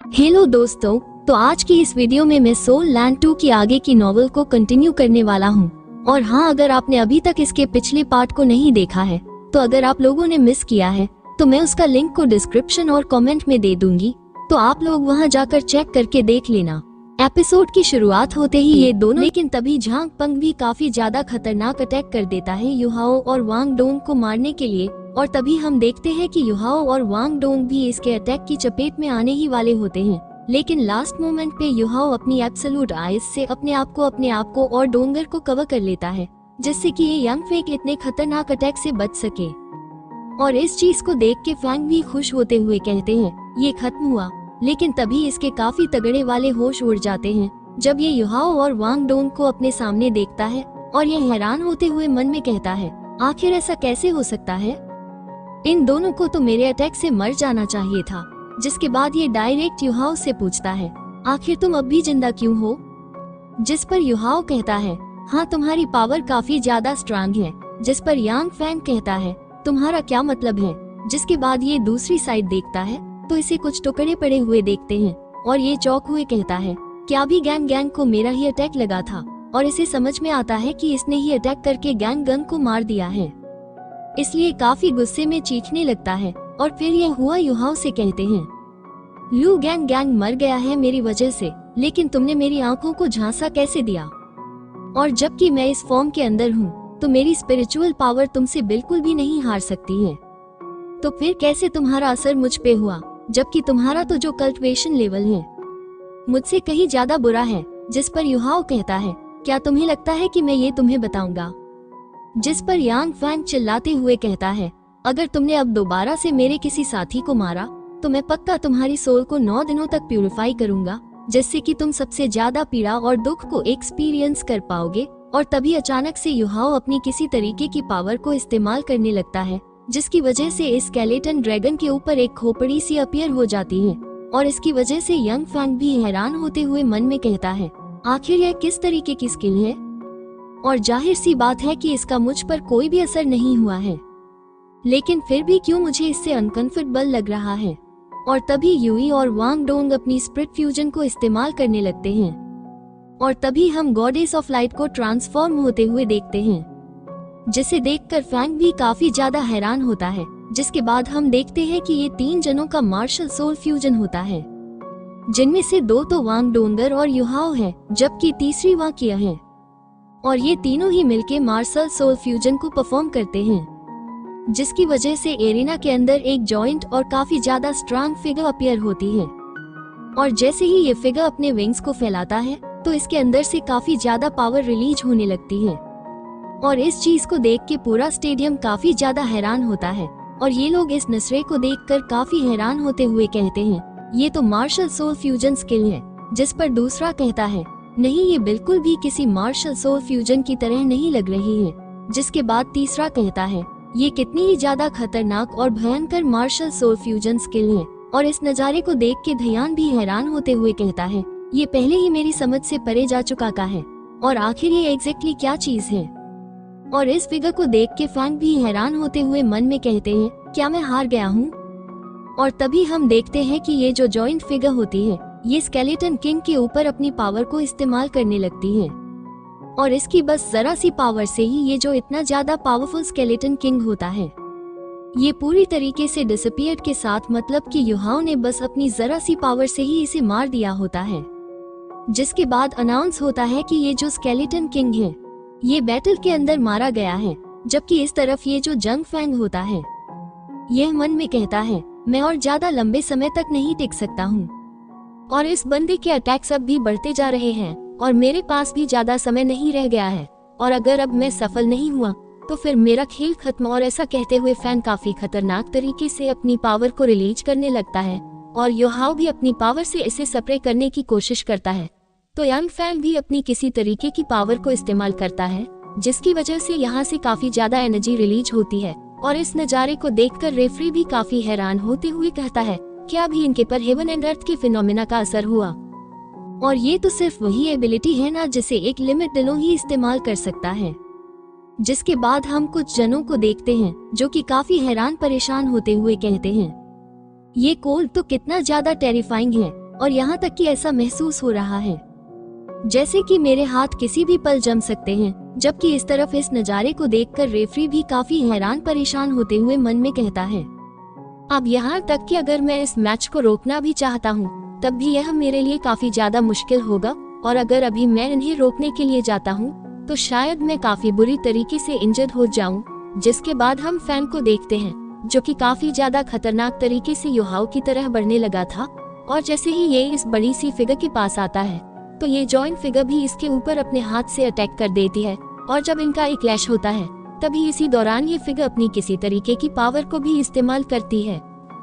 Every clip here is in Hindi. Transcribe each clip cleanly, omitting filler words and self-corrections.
हेलो दोस्तों, तो आज की इस वीडियो में मैं सोल लैंड 2 की आगे की नॉवल को कंटिन्यू करने वाला हूँ। और हाँ, अगर आपने अभी तक इसके पिछले पार्ट को नहीं देखा है तो अगर आप लोगों ने मिस किया है तो मैं उसका लिंक को डिस्क्रिप्शन और कमेंट में दे दूंगी, तो आप लोग वहाँ जाकर चेक करके देख लेना। एपिसोड की शुरुआत होते ही ये दोनों, लेकिन तभी झांग पंग भी काफी ज्यादा खतरनाक अटैक कर देता है युहाओ और वांग डोंग को मारने के लिए। और तभी हम देखते हैं कि युहाओ और वांग डोंग भी इसके अटैक की चपेट में आने ही वाले होते हैं, लेकिन लास्ट मोमेंट पे युहाओ अपनी एब्सोल्यूट आइज से अपने आप को और डोंगर को कवर कर लेता है, जिससे कि ये यंग फेंग इतने खतरनाक अटैक से बच सके। और इस चीज को देख के फैंग भी खुश होते हुए कहते हैं ये खत्म हुआ, लेकिन तभी इसके काफी तगड़े वाले होश उड़ जाते हैं जब ये युहाओ और वांग डोंग को अपने सामने देखता है और ये हैरान होते हुए मन में कहता है आखिर ऐसा कैसे हो सकता है, इन दोनों को तो मेरे अटैक से मर जाना चाहिए था। जिसके बाद ये डायरेक्ट युहाओ से पूछता है आखिर तुम अब भी जिंदा क्यों हो, जिस पर युहाओ कहता है हाँ तुम्हारी पावर काफी ज्यादा स्ट्रांग है। जिस पर यांग फैंग कहता है तुम्हारा क्या मतलब है। जिसके बाद ये दूसरी साइड देखता है तो इसे कुछ टुकड़े पड़े हुए देखते हैं और ये चौंक हुए कहता है क्या भी गैंग को मेरा ही अटैक लगा था, और इसे समझ में आता है कि इसने ही अटैक करके गैंग को मार दिया है, इसलिए काफी गुस्से में चीखने लगता है। और फिर यह हुआ युहाओ से कहते हैं लू गैंग मर गया है मेरी वजह से, लेकिन तुमने मेरी आंखों को झांसा कैसे दिया, और जबकि मैं इस फॉर्म के अंदर हूँ तो मेरी स्पिरिचुअल पावर तुमसे बिल्कुल भी नहीं हार सकती है, तो फिर कैसे तुम्हारा असर मुझ पे हुआ, जबकि तुम्हारा तो जो कल्टिवेशन लेवल है मुझसे कहीं ज्यादा बुरा है। जिस पर युहाओ कहता है क्या तुम्हें लगता है कि मैं ये तुम्हें बताऊंगा। जिस पर यांग फैंग चिल्लाते हुए कहता है अगर तुमने अब दोबारा से मेरे किसी साथी को मारा तो मैं पक्का तुम्हारी सोल को 9 दिनों तक प्यूरिफाई करूंगा, जिससे कि तुम सबसे ज्यादा पीड़ा और दुख को एक्सपीरियंस कर पाओगे। और तभी अचानक से युहाओ अपनी किसी तरीके की पावर को इस्तेमाल करने लगता है, जिसकी वजह से इस स्केलेटन ड्रैगन के ऊपर एक खोपड़ी सी अपीयर हो जाती है। और इसकी वजह से यंग फैंग भी हैरान होते हुए मन में कहता है आखिर यह किस तरीके की स्किल है, और जाहिर सी बात है कि इसका मुझ पर कोई भी असर नहीं हुआ है, लेकिन फिर भी क्यों मुझे इससे अनकंफर्टेबल लग रहा है। और तभी यूई और वांग डोंग अपनी स्प्रिट फ्यूजन को इस्तेमाल करने लगते हैं, और तभी हम गॉडेस ऑफ लाइट को ट्रांसफॉर्म होते हुए देखते हैं, जिसे देखकर फैंग भी काफी ज्यादा हैरान होता है। जिसके बाद हम देखते हैं कि ये 3 जनों का मार्शल सोल फ्यूजन होता है, जिनमें से 2 तो वांग डोंगर और युहाओ है, जबकि तीसरी वाकिया है, और ये तीनों ही मिलके मार्शल सोल फ्यूजन को परफॉर्म करते हैं, जिसकी वजह से एरिना के अंदर एक जॉइंट और काफी ज्यादा स्ट्रांग फिगर अपीयर होती है। और जैसे ही ये फिगर अपने विंग्स को फैलाता है तो इसके अंदर से काफी ज्यादा पावर रिलीज होने लगती है, और इस चीज को देख के पूरा स्टेडियम काफी ज्यादा हैरान होता है। और ये लोग इस नसरे को देखकर काफी हैरान होते हुए कहते हैं ये तो मार्शल सोल फ्यूजन स्किल है। जिस पर दूसरा कहता है नहीं, ये बिल्कुल भी किसी मार्शल सोल फ्यूजन की तरह नहीं लग रही है। जिसके बाद तीसरा कहता है ये कितनी ही ज्यादा खतरनाक और भयंकर मार्शल सोल फ्यूजन स्किल है। और इस नजारे को देख के ध्यान भी हैरान होते हुए कहता है ये पहले ही मेरी समझ से परे जा चुका का है, और आखिर ये एग्जैक्टली क्या चीज है। और इस फिगर को देख के फैंग भी हैरान होते हुए मन में कहते हैं क्या मैं हार गया हूँ। और तभी हम देखते हैं कि ये जो जॉइंट फिगर होती है ये स्केलेटन किंग के ऊपर अपनी पावर को इस्तेमाल करने लगती है, और इसकी बस जरा सी पावर से ही ये जो इतना ज्यादा पावरफुल स्केलेटन किंग होता है ये पूरी तरीके से डिसअपीयर्ड के साथ, मतलब कि युहाओ ने बस अपनी जरा सी पावर से ही इसे मार दिया होता है। जिसके बाद अनाउंस होता है कि ये जो स्केलेटन किंग है ये बैटल के अंदर मारा गया है, जबकि इस तरफ ये जो जंग फैंग होता है यह मन में कहता है मैं और ज्यादा लंबे समय तक नहीं टिक सकता हूँ, और इस बंदे के अटैक्स अब भी बढ़ते जा रहे हैं और मेरे पास भी ज्यादा समय नहीं रह गया है, और अगर अब मैं सफल नहीं हुआ तो फिर मेरा खेल खत्म। और ऐसा कहते हुए फैन काफी खतरनाक तरीके से अपनी पावर को रिलीज करने लगता है, और युहाओ भी अपनी पावर से इसे स्प्रे करने की कोशिश करता है। तो यंग फैंग भी अपनी किसी तरीके की पावर को इस्तेमाल करता है, जिसकी वजह से यहाँ से काफी ज्यादा एनर्जी रिलीज होती है। और इस नजारे को देखकर रेफरी भी काफी हैरान होते हुए कहता है क्या भी इनके पर हेवन एंड अर्थ के फिनोमेना का असर हुआ, और ये तो सिर्फ वही एबिलिटी है ना जिसे एक लिमिट दिलों ही इस्तेमाल कर सकता है। जिसके बाद हम कुछ जनों को देखते हैं जो कि काफी हैरान परेशान होते हुए कहते हैं ये कोल्ड तो कितना ज्यादा टेरिफाइंग है, और यहाँ तक कि ऐसा महसूस हो रहा है जैसे कि मेरे हाथ किसी भी पल जम सकते हैं। जबकि इस तरफ इस नज़ारे को देखकर रेफरी भी काफी हैरान परेशान होते हुए मन में कहता है, अब यहाँ तक कि अगर मैं इस मैच को रोकना भी चाहता हूँ तब भी यह मेरे लिए काफी ज्यादा मुश्किल होगा, और अगर अभी मैं इन्हें रोकने के लिए जाता हूँ तो शायद मैं काफी बुरी तरीके से इंजर्ड हो जाऊं। जिसके बाद हम फैन को देखते हैं जो कि काफी ज्यादा खतरनाक तरीके से युहाओ की तरह बढ़ने लगा था, और जैसे ही ये इस बड़ी सी फिगर के पास आता है तो ये जॉइंट फिगर भी इसके ऊपर अपने हाथ से अटैक कर देती है, और जब इनका एक क्लैश होता है तभी इसी दौरान ये फिगर अपनी किसी तरीके की पावर को भी इस्तेमाल करती है।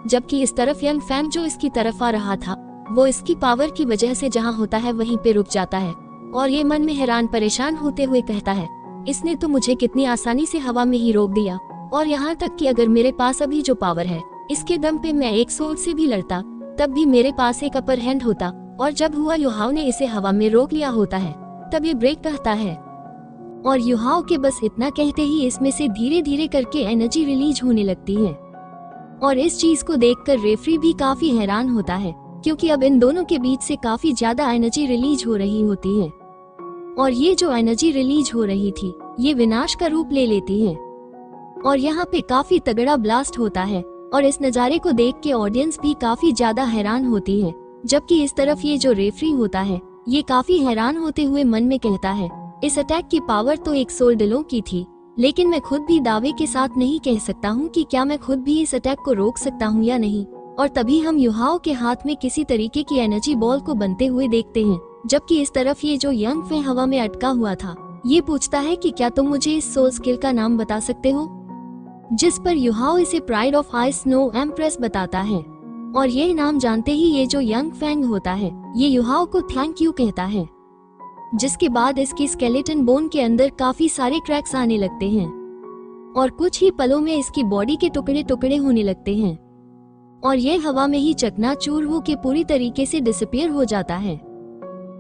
जबकि इस तरफ यंग फैंग जो इसकी तरफ आ रहा था वो इसकी पावर की वजह से जहाँ होता है वहीं पे रुक जाता है, और ये मन में हैरान परेशान होते हुए कहता है, इसने तो मुझे कितनी आसानी से हवा में ही रोक दिया, और यहाँ तक कि अगर मेरे पास अभी जो पावर है इसके दम पे मैं एक सोल से भी लड़ता तब भी मेरे पास एक अपर हैंड होता, और जब हुआ युहाओ ने इसे हवा में रोक लिया होता है तब ये ब्रेक कहता है, और युहाओ के बस इतना कहते ही इसमें से धीरे धीरे करके एनर्जी रिलीज होने लगती है। और इस चीज को देखकर रेफरी भी काफी हैरान होता है क्योंकि अब इन दोनों के बीच से काफी ज्यादा एनर्जी रिलीज हो रही होती है, और ये जो एनर्जी रिलीज हो रही थी ये विनाश का रूप ले लेती है, और यहाँ पे काफी तगड़ा ब्लास्ट होता है, और इस नज़ारे को देख के ऑडियंस भी काफी ज्यादा हैरान होती है। जबकि इस तरफ ये जो रेफरी होता है ये काफी हैरान होते हुए मन में कहता है, इस अटैक की पावर तो 1 सोल दिलों की थी, लेकिन मैं खुद भी दावे के साथ नहीं कह सकता हूँ कि क्या मैं खुद भी इस अटैक को रोक सकता हूँ या नहीं। और तभी हम युहाओ के हाथ में किसी तरीके की एनर्जी बॉल को बनते हुए देखते हैं। जबकि इस तरफ ये जो यंग फे हवा में अटका हुआ था ये पूछता है कि क्या तुम मुझे इस सोल स्किल का नाम बता सकते हो, जिस पर युहाओ इसे pride of ice snow empress बताता है। और ये नाम जानते ही ये जो यंग फैंग होता है ये युहाओ को थैंक यू कहता है, जिसके बाद इसकी स्केलेटन बोन के अंदर काफी सारे क्रैक्स आने लगते हैं, और कुछ ही पलों में इसकी बॉडी के टुकड़े टुकड़े होने लगते हैं, और ये हवा में ही चकनाचूर हो के पूरी तरीके से डिसअपीयर हो जाता है।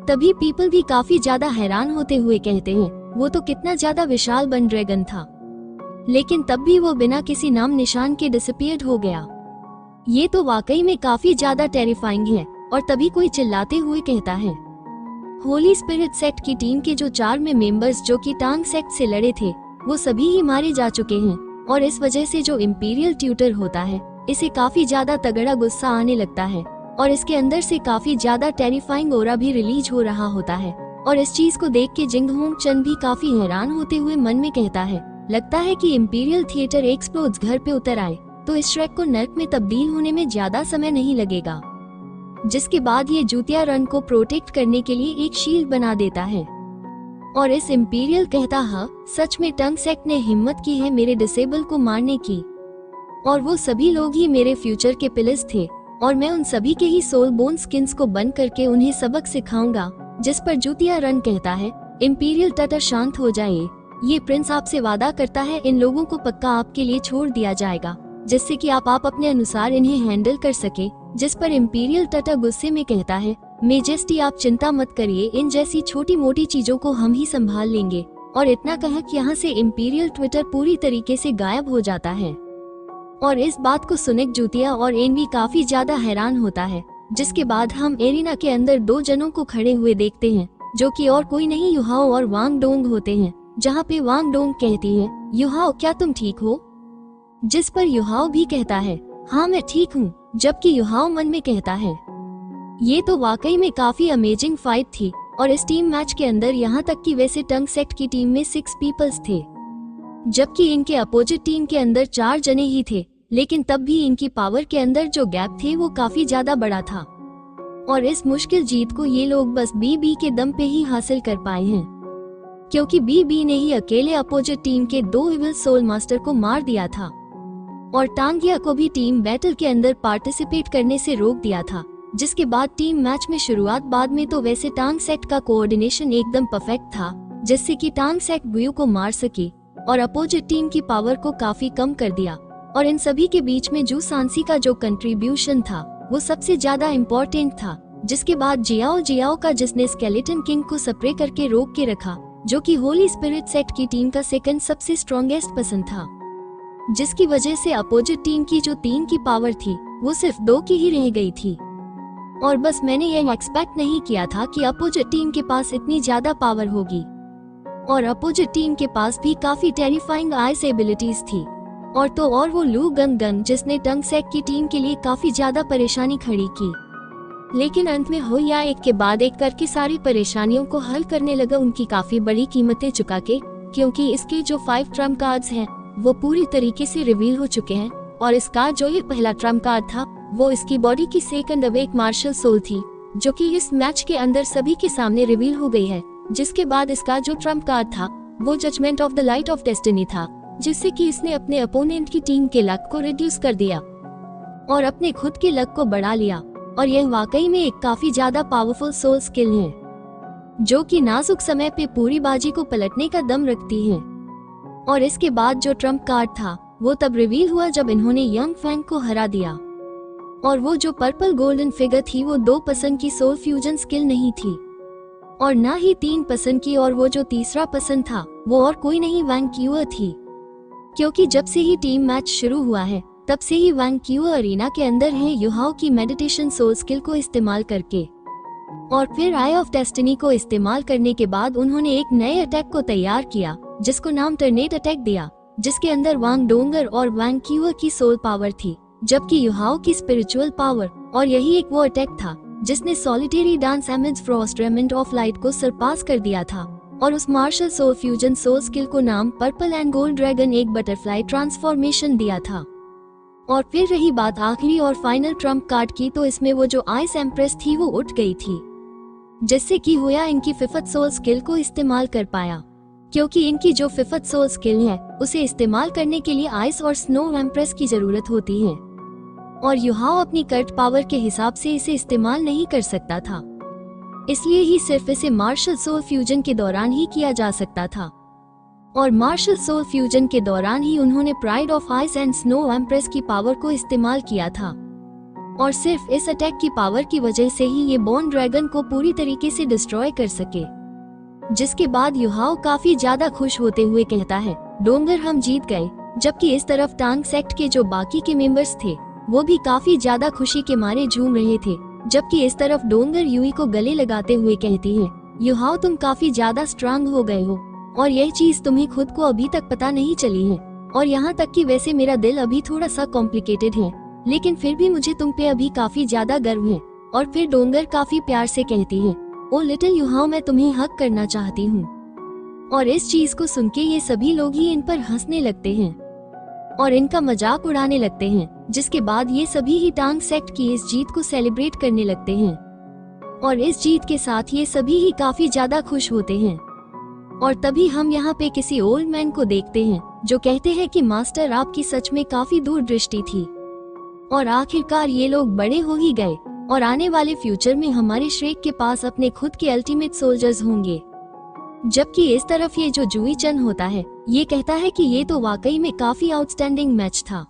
तभी पीपल भी काफी ज्यादा हैरान होते हुए कहते हैं, वो तो कितना ज्यादा विशाल बन ड्रैगन था, लेकिन तब भी वो बिना किसी नाम निशान के डिसअपीयर्ड हो गया। ये तो वाकई में काफी ज्यादा टेरिफाइंग है। और तभी कोई चिल्लाते हुए कहता है, होली स्पिरिट सेक्ट की टीम के जो 4 में मेंबर्स जो कि टांग सेक्ट से लड़े थे वो सभी ही मारे जा चुके हैं, और इस वजह से जो इंपीरियल ट्यूटर होता है इसे काफी ज्यादा तगड़ा गुस्सा आने लगता है, और इसके अंदर से काफी ज्यादा टेरिफाइंग ओरा भी रिलीज हो रहा होता है। और इस चीज को देख के जिंग होंग चन भी काफी हैरान होते हुए मन में कहता है, लगता है कि इंपीरियल थिएटर एक्सप्लोड्स घर पे उतर आए तो इस ट्रैक को नर्क में तब्दील होने में ज्यादा समय नहीं लगेगा। जिसके बाद ये जूतिया रन को प्रोटेक्ट करने के लिए एक शील्ड बना देता है, और इस इंपीरियल कहता है, सच में टंग सेक्ट ने हिम्मत की है मेरे डिसेबल को मारने की, और वो सभी लोग ही मेरे फ्यूचर के पिलर्स थे, और मैं उन सभी के ही सोल बोन स्किन्स को बंद करके उन्हें सबक सिखाऊंगा। जिस पर जूतिया रन कहता है, इंपीरियल टटर शांत हो जाइए, ये प्रिंस आपसे वादा करता है इन लोगों को पक्का आपके लिए छोड़ दिया जाएगा, जिससे कि आप अपने अनुसार इन्हें हैंडल कर सके। जिस पर इंपीरियल टटर गुस्से में कहता है, मेजेस्टी आप चिंता मत करिए, इन जैसी छोटी मोटी चीजों को हम ही संभाल लेंगे। और इतना कह कि यहाँ से इंपीरियल ट्विटर पूरी तरीके से गायब हो जाता है। और इस बात को सुनिक जूतिया और एनवी काफी ज्यादा हैरान होता है। जिसके बाद हम एरिना के अंदर 2 जनों को खड़े हुए देखते हैं, जो कि और कोई नहीं युहाओ और वांग डोंग होते हैं। जहाँ पे वांग डोंग कहती है, युहाओ क्या तुम ठीक हो? जिस पर युहाओ भी कहता है, हाँ मैं ठीक हूँ। जबकि युहाओ मन में कहता है, ये तो वाकई में काफी अमेजिंग फाइट थी, और इस टीम मैच के अंदर यहाँ तक कि वैसे टंग सेक्ट की टीम में 6 पीपल्स थे, जबकि इनके अपोजिट टीम के अंदर 4 जने ही थे, लेकिन तब भी इनकी पावर के अंदर जो गैप थे वो काफी ज्यादा बड़ा था, और इस मुश्किल जीत को ये लोग बस बीबी के दम पे ही हासिल कर पाए हैं, क्योंकि बीबी ने ही अकेले अपोजिट टीम के 2 इविल सोल मास्टर को मार दिया था, और टांगिया को भी टीम बैटल के अंदर पार्टिसिपेट करने से रोक दिया था। जिसके बाद टीम मैच में शुरुआत बाद में तो वैसे टांग सेक्ट का कोऑर्डिनेशन एकदम परफेक्ट था, जिससे कि टांग सेक्ट ब्यू को मार सकी और अपोजिट टीम की पावर को काफी कम कर दिया। और इन सभी के बीच में जू सांसी का जो कंट्रीब्यूशन था वो सबसे ज्यादा इम्पोर्टेंट था। जिसके बाद जियाओ का जिसने स्केलेटन किंग को स्प्रे करके रोक के रखा, जो कि होली स्पिरिट सेक्ट की टीम का सेकंड सबसे स्ट्रॉन्गेस्ट पर्सन था, जिसकी वजह से अपोजिट टीम की जो 3 की पावर थी वो सिर्फ 2 की ही रह गई थी। और बस मैंने यह एक्सपेक्ट नहीं किया था कि अपोजिट टीम के पास इतनी ज्यादा पावर होगी। और अपोजिट टीम के पास भी काफी टेरिफाइंग आइस एबिलिटीज थी। और तो और वो लू गंग जिसने टंग सेक की टीम के लिए काफी ज्यादा परेशानी खड़ी की। लेकिन अंत में हो या एक के बाद एक करके सारी परेशानियों को हल करने लगा, उनकी काफी बड़ी कीमतें चुका के, क्योंकि इसके जो 5 ट्रम्प कार्ड्स हैं वो पूरी तरीके से रिवील हो चुके हैं। और इसका जो ये पहला ट्रम्प कार्ड था वो इसकी बॉडी की सेकंड अवेक मार्शल सोल थी, जो कि इस मैच के अंदर सभी के सामने रिवील हो गई है। जिसके बाद इसका जो ट्रम्प कार्ड था वो judgement of the light of destiny था, जिससे कि इसने अपने अपोनेंट की टीम के लक को रिड्यूस कर दिया और अपने खुद के लक को बढ़ा लिया। और यह वाकई में एक काफी ज्यादा पावरफुल सोल स्किल है, जो कि नाजुक समय पे पूरी बाजी को पलटने का दम रखती है। और इसके बाद जो ट्रम्प कार्ड था वो तब रिवील हुआ जब इन्होंने यंग फैंग को हरा दिया। और वो जो पर्पल गोल्डन फिगर थी वो 2% की सोल फ्यूजन स्किल नहीं थी और ना ही 3% की, और वो जो तीसरा पसंद था वो और कोई नहीं वैंग क्यूअर थी। क्योंकि जब से ही टीम मैच शुरू हुआ है तब से ही वैंग क्यूअर अरीना के अंदर है युहाओ की मेडिटेशन सोल स्किल को इस्तेमाल करके। और फिर आई ऑफ डेस्टिनी को इस्तेमाल करने के बाद उन्होंने एक नए अटैक को तैयार किया जिसको नाम टर्नेट अटैक दिया, जिसके अंदर वांग डोंगर और वैंग क्यूअर की सोल पावर थी, जबकि युहाओ की स्पिरिचुअल पावर। और यही एक वो अटैक था जिसने solitary dance amidst frost raiment of light को सरपास कर दिया था। और उस martial soul fusion soul skill को नाम पर्पल एंड गोल्ड ड्रैगन एक बटरफ्लाई ट्रांसफॉर्मेशन दिया था। और फिर रही बात आखिरी और फाइनल ट्रम्प कार्ड की, तो इसमें वो जो आइस एम्प्रेस थी वो उठ गई थी, जिससे कि होया इनकी फिफ्थ सोल स्किल को इस्तेमाल कर पाया। क्योंकि इनकी जो फिफ्थ सोल स्किल है उसे इस्तेमाल करने के लिए आइस और स्नो एम्प्रेस की जरूरत होती है और युहाओ अपनी कर्ट पावर के हिसाब से इसे इस्तेमाल नहीं कर सकता था, इसलिए ही सिर्फ इसे मार्शल सोल फ्यूजन के दौरान ही किया जा सकता था। और मार्शल सोल फ्यूजन के दौरान ही उन्होंने pride of ice and snow empress की पावर को इस्तेमाल किया था। और सिर्फ इस अटैक की पावर की वजह से ही ये बॉर्न ड्रैगन को पूरी तरीके से डिस्ट्रॉय कर सके। जिसके बाद युहाओ काफी ज्यादा खुश होते हुए कहता है, डोंगर हम जीत गए। जबकि इस तरफ टांग सेक्ट के जो बाकी के मेंबर्स थे वो भी काफी ज्यादा खुशी के मारे झूम रहे थे। जबकि इस तरफ डोंगर यूई को गले लगाते हुए कहती है, युहाओ तुम काफी ज्यादा स्ट्रांग हो गए हो और यह चीज तुम्हें खुद को अभी तक पता नहीं चली है। और यहाँ तक कि वैसे मेरा दिल अभी थोड़ा सा कॉम्प्लिकेटेड है, लेकिन फिर भी मुझे तुम पे अभी काफी ज्यादा गर्व है। और फिर डोंगर काफी प्यार से कहती है, ओ लिटिल युहाओ मैं तुम्हें हक करना चाहती हूँ। और इस चीज को सुन के ये सभी लोग ही इन पर हंसने लगते हैं और इनका मजाक उड़ाने लगते हैं। जिसके बाद ये सभी ही टांग सेक्ट की इस जीत को सेलिब्रेट करने लगते हैं और इस जीत के साथ ये सभी ही काफी ज्यादा खुश होते हैं। और तभी हम यहाँ पे किसी ओल्ड मैन को देखते हैं जो कहते हैं कि मास्टर आपकी सच में काफी दूरदृष्टि थी और आखिरकार ये लोग बड़े हो ही गए और आने वाले फ्यूचर में हमारे श्रेक के पास अपने खुद के अल्टीमेट सोल्जर्स होंगे। जबकि इस तरफ ये जो जूई चन होता है ये कहता है कि ये तो वाकई में काफी आउटस्टैंडिंग मैच था।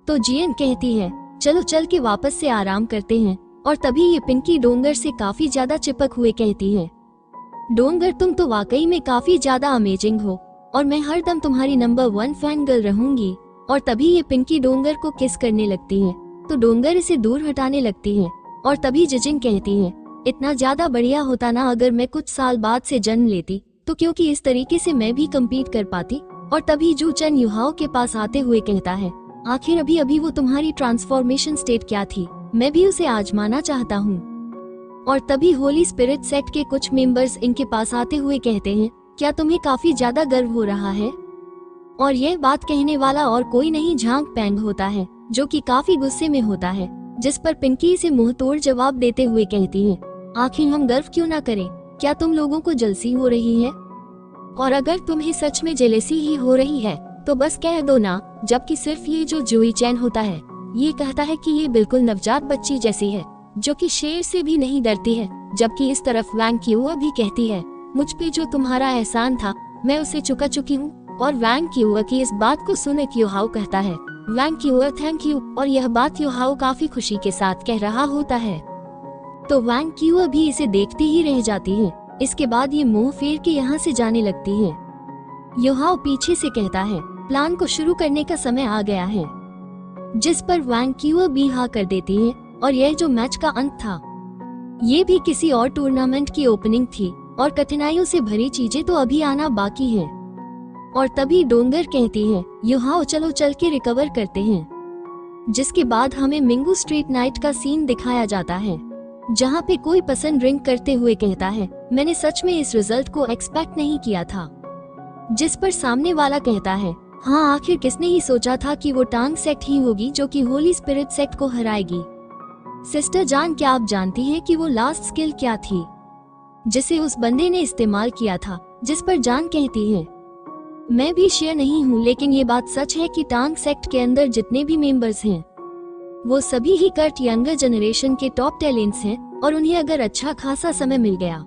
तो जियन कहती है, चलो चल के वापस से आराम करते हैं। और तभी ये पिंकी डोंगर से काफी ज्यादा चिपक हुए कहती है, डोंगर तुम तो वाकई में काफी ज्यादा अमेजिंग हो और मैं हर दम तुम्हारी नंबर 1 फैन गर्ल रहूंगी। और तभी ये पिंकी डोंगर को किस करने लगती है तो डोंगर इसे दूर हटाने लगती है। और तभी जिजिन कहती है, इतना ज्यादा बढ़िया होता ना अगर मैं कुछ साल बाद से जन्म लेती, तो क्योंकि इस तरीके से मैं भी कम्पीट कर पाती। और तभी जू चन युहाओ के पास आते हुए कहता है, आखिर अभी वो तुम्हारी ट्रांसफॉर्मेशन स्टेट क्या थी, मैं भी उसे आजमाना चाहता हूँ। और तभी होली स्पिरिट सेक्ट के कुछ मेंबर्स इनके पास आते हुए कहते हैं, क्या तुम्हें काफी ज्यादा गर्व हो रहा है। और यह बात कहने वाला और कोई नहीं झांग पैंग होता है, जो कि काफी गुस्से में होता है। जिस पर पिंकी से मुंह तोड़ जवाब देते हुए कहती है, आखिर हम गर्व क्यों ना करें, क्या तुम लोगों को जलसी हो रही है। और अगर तुम्हें सच में जेलेसी ही हो रही है तो बस कह दो ना। जबकि सिर्फ ये जो जूई चैन होता है ये कहता है कि ये बिल्कुल नवजात बच्ची जैसी है जो कि शेर से भी नहीं डरती है। जबकि इस तरफ वैंग क्यूअर भी कहती है, मुझ पे जो तुम्हारा एहसान था मैं उसे चुका चुकी हूँ। और वैंग क्यूअर की इस बात को सुने युहाओ कहता है, वैंग क्यूअर थैंक यू। और यह बात युहाओ काफी खुशी के साथ कह रहा होता है तो वैंग क्यूअर भी इसे देखती ही रह जाती है। इसके बाद ये मुंह फेर के यहाँ से जाने लगती है। युहाओ पीछे से कहता है, प्लान को शुरू करने का समय आ गया है। जिस पर वैंग क्यूअर भी हाँ कर देती है और यह जो मैच का अंत था ये भी किसी और टूर्नामेंट की ओपनिंग थी और कठिनाइयों से भरी चीजें तो अभी आना बाकी है। और तभी डोंगर कहती है, युहाओ चलो चल के रिकवर करते हैं। जिसके बाद हमें मिंगू स्ट्रीट नाइट का सीन दिखाया जाता है, जहाँ पे कोई पसंद ड्रिंक करते हुए कहता है, मैंने सच में इस रिजल्ट को एक्सपेक्ट नहीं किया था। जिस पर सामने वाला कहता है, हाँ आखिर किसने ही सोचा था कि वो टांग सेक्ट ही होगी जो कि होली स्पिरिट सेक्ट को हराएगी। सिस्टर जान, क्या आप जानती हैं कि वो लास्ट स्किल क्या थी जिसे उस बंदे ने इस्तेमाल किया था? जिस पर जान कहती है, मैं भी शेयर नहीं हूँ, लेकिन ये बात सच है कि टांग सेक्ट के अंदर जितने भी मेंबर्स हैं वो सभी ही कर्ट यंगर जनरेशन के टॉप टैलेंट्स हैं और उन्हें अगर अच्छा खासा समय मिल गया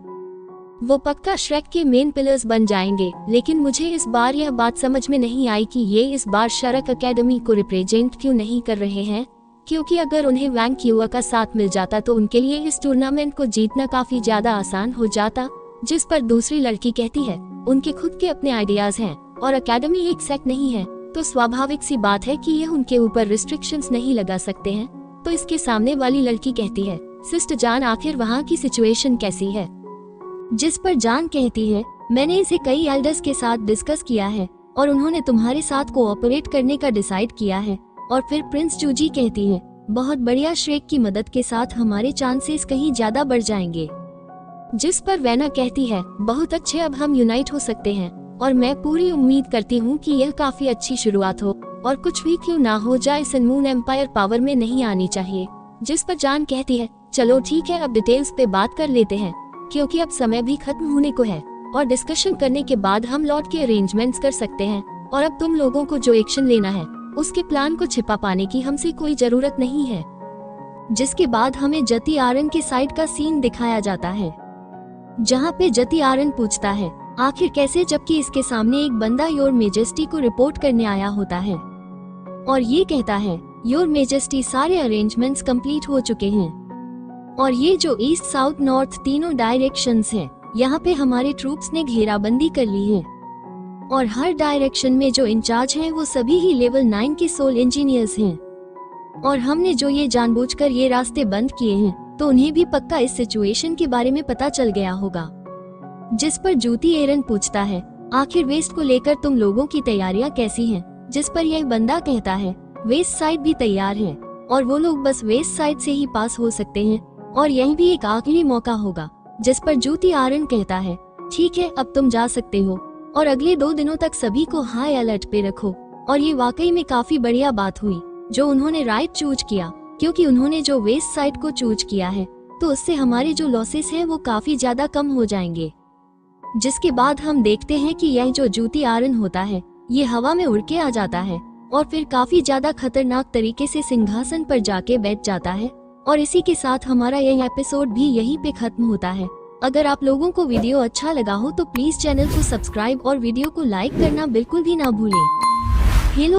वो पक्का श्रेक के मेन पिलर्स बन जाएंगे। लेकिन मुझे इस बार यह बात समझ में नहीं आई कि ये इस बार शरक एकेडमी को रिप्रेजेंट क्यों नहीं कर रहे हैं, क्योंकि अगर उन्हें वैंक युवा का साथ मिल जाता तो उनके लिए इस टूर्नामेंट को जीतना काफी ज्यादा आसान हो जाता। जिस पर दूसरी लड़की कहती है, उनके खुद के अपने आइडियाज हैं और एकेडमी एक सेक्ट नहीं है तो स्वाभाविक सी बात है कि यह उनके ऊपर रिस्ट्रिक्शंस नहीं लगा सकते हैं। तो इसके सामने वाली लड़की कहती है, सिस्टर जान आखिर वहाँ की सिचुएशन कैसी है? जिस पर जान कहती है, मैंने इसे कई एल्डर्स के साथ डिस्कस किया है और उन्होंने तुम्हारे साथ कोऑपरेट करने का डिसाइड किया है। और फिर प्रिंस जूजी कहती है, बहुत बढ़िया, श्रेक की मदद के साथ हमारे चांसेस कहीं ज्यादा बढ़ जाएंगे। जिस पर वेना कहती है, बहुत अच्छे, अब हम यूनाइट हो सकते हैं और मैं पूरी उम्मीद करती हूँ कि यह काफी अच्छी शुरुआत हो और कुछ भी क्यों ना हो जाए सन मून एम्पायर पावर में नहीं आनी चाहिए। जिस पर जान कहती है, चलो ठीक है, अब डिटेल्स पे बात कर लेते हैं क्योंकि अब समय भी खत्म होने को है और डिस्कशन करने के बाद हम लौट के अरेंजमेंट्स कर सकते हैं। और अब तुम लोगों को जो एक्शन लेना है उसके प्लान को छिपा पाने की हमसे कोई जरूरत नहीं है। जिसके बाद हमें जती आरन के साइड का सीन दिखाया जाता है, जहाँ पे जती आरन पूछता है, आखिर कैसे, जबकि इसके सामने एक बंदा योर मेजेस्टी को रिपोर्ट करने आया होता है और ये कहता है, योर मेजेस्टी सारे अरेंजमेंट्स कंप्लीट हो चुके हैं और ये जो ईस्ट साउथ नॉर्थ तीनों डायरेक्शंस हैं, यहाँ पे हमारे ट्रूप्स ने घेराबंदी कर ली है और हर डायरेक्शन में जो इंचार्ज हैं वो सभी ही लेवल 9 के सोल इंजीनियर्स हैं और हमने जो ये जानबूझकर ये रास्ते बंद किए हैं तो उन्हें भी पक्का इस सिचुएशन के बारे में पता चल गया होगा। जिस पर जूती एरन पूछता है, आखिर वेस्ट को लेकर तुम लोगों की तैयारियां कैसी हैं? जिस पर यह बंदा कहता है, वेस्ट साइड भी तैयार है और वो लोग बस वेस्ट साइड से ही पास हो सकते हैं और यही भी एक आखिरी मौका होगा। जिस पर जूती आरन कहता है, ठीक है, अब तुम जा सकते हो और अगले 2 दिनों तक सभी को हाई अलर्ट पे रखो। और ये वाकई में काफी बढ़िया बात हुई जो उन्होंने राइट चूज किया, क्योंकि उन्होंने जो वेस्ट साइड को चूज किया है तो उससे हमारे जो लॉसेस हैं वो काफी ज्यादा कम हो जाएंगे। जिसके बाद हम देखते हैं कि यह जो जूती आरन होता है ये हवा में उड़ के आ जाता है और फिर काफी ज्यादा खतरनाक तरीके से सिंहासन पर जाके बैठ जाता है। और इसी के साथ हमारा यह एपिसोड भी यहीं पे खत्म होता है। अगर आप लोगों को वीडियो अच्छा लगा हो तो प्लीज चैनल को सब्सक्राइब और वीडियो को लाइक करना बिल्कुल भी ना भूलें। हेलो